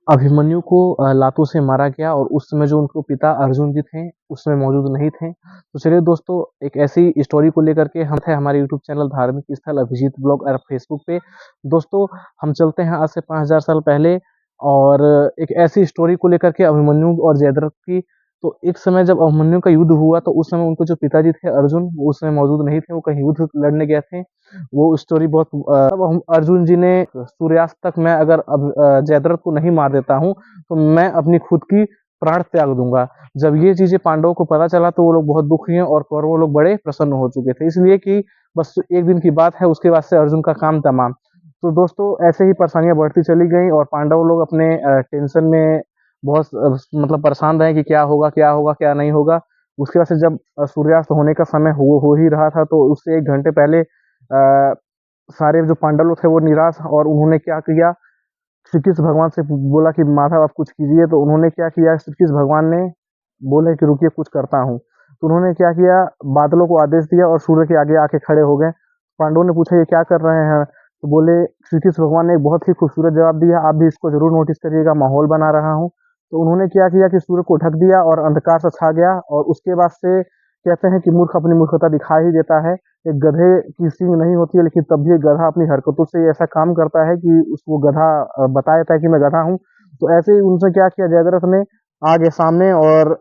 अभिमन्यु को लातों से मारा गया और उस समय जो उनको पिता अर्जुन जी थे, उस समय मौजूद नहीं थे। तो चलिए दोस्तों, एक ऐसी स्टोरी को लेकर के हम थे हमारे यूट्यूब चैनल धार्मिक स्थल अभिजीत ब्लॉग और फेसबुक पे। दोस्तों, हम चलते हैं आज से 5000 साल पहले और एक ऐसी स्टोरी को लेकर के अभिमन्यु और जयद्रथ की। तो एक समय जब अभिमन्यु का युद्ध हुआ तो उस समय उनको जो पिताजी थे अर्जुन, वो उस समय मौजूद नहीं थे, वो कहीं युद्ध लड़ने गए थे। वो स्टोरी बहुत तब हम अर्जुन जी ने सूर्यास्त तक मैं अगर अब जयद्रथ को नहीं मार देता हूँ तो मैं अपनी खुद की प्राण त्याग दूंगा। जब ये चीजें पांडवों को पता चला तो वो लोग बहुत दुखी हैं और कौरवों लोग बड़े प्रसन्न हो चुके थे, इसलिए कि बस एक दिन की बात है, उसके बाद से अर्जुन का काम तमाम। तो दोस्तों, ऐसे ही परेशानियां बढ़ती चली गई और पांडव लोग अपने टेंशन में बहुत मतलब परेशान रहे कि क्या होगा क्या होगा क्या नहीं होगा। उसके बाद से जब सूर्यास्त होने का समय हो ही रहा था तो उससे 1 घंटे पहले सारे जो पांडव लोग थे वो निराश, और उन्होंने क्या किया, श्री कृष्ण भगवान से बोला कि माधव आप कुछ कीजिए। तो उन्होंने क्या किया, श्री कृष्ण भगवान ने बोले कि रुकिए कुछ करता हूँ। तो उन्होंने क्या किया, बादलों को आदेश दिया और सूर्य के आगे आके खड़े हो गए। पांडवों ने पूछा ये क्या कर रहे हैं, तो बोले श्री कृष्ण भगवान ने एक बहुत ही खूबसूरत जवाब दिया, आप भी इसको जरूर नोटिस करिएगा, माहौल बना रहा हूँ। तो उन्होंने क्या किया कि सूर्य को ढक दिया और अंधकार सा छा गया, और उसके बाद से कहते हैं कि मूर्ख अपनी मूर्खता दिखा ही देता है। एक गधे की सींग नहीं होती है, लेकिन तब भी एक गधा अपनी हरकतों से ऐसा काम करता है कि उसको गधा बता देता है कि मैं गधा हूँ। तो ऐसे ही उनसे क्या किया, जयद्रथ ने आगे सामने और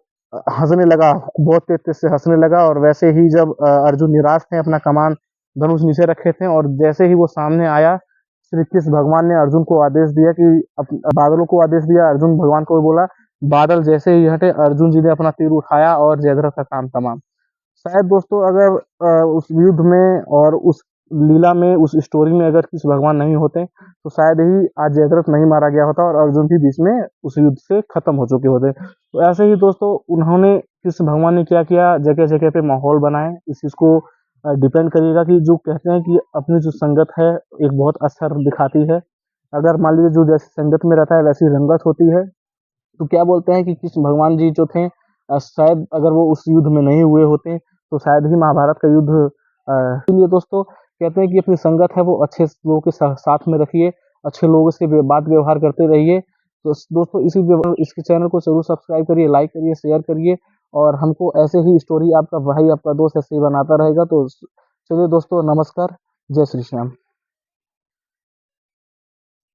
हंसने लगा, बहुत तेज तेज से हंसने लगा। और वैसे ही जब अर्जुन निराश थे, अपना कमान धनुष नीचे रखे थे, और जैसे ही वो सामने आया, श्री कृष्ण भगवान ने अर्जुन को आदेश दिया कि बादलों को आदेश दिया, अर्जुन भगवान को बोला, बादल जैसे ही हटे, अर्जुन जी ने अपना तीर उठाया और जयद्रथ का काम तमाम। शायद दोस्तों, अगर उस युद्ध में और उस लीला में, उस स्टोरी में अगर कृष्ण भगवान नहीं होते तो शायद ही आज जयद्रथ नहीं मारा गया होता और अर्जुन भी बीच में उस युद्ध से खत्म हो चुके होते। तो ऐसे ही दोस्तों, उन्होंने कृष्ण भगवान ने क्या किया, जगह जगह पे माहौल बनाए। इस चीज को डिपेंड करिएगा कि जो कहते हैं कि अपनी जो संगत है एक बहुत असर दिखाती है। अगर मान लीजिए जो जैसी संगत में रहता है वैसी रंगत होती है। तो क्या बोलते हैं कि कृष्ण भगवान जी जो थे, शायद अगर वो उस युद्ध में नहीं हुए होते तो शायद ही महाभारत का युद्ध इसलिए दोस्तों कहते हैं कि अपनी संगत है वो अच्छे लोगों के साथ में रखिए, अच्छे लोगों से बात व्यवहार करते रहिए। तो दोस्तों, इसके चैनल को जरूर सब्सक्राइब करिए, लाइक करिए, शेयर करिए, और हमको ऐसे ही स्टोरी आपका भाई आपका दोस्त ऐसे ही बनाता रहेगा। तो चलिए दोस्तों, नमस्कार, जय श्री श्याम।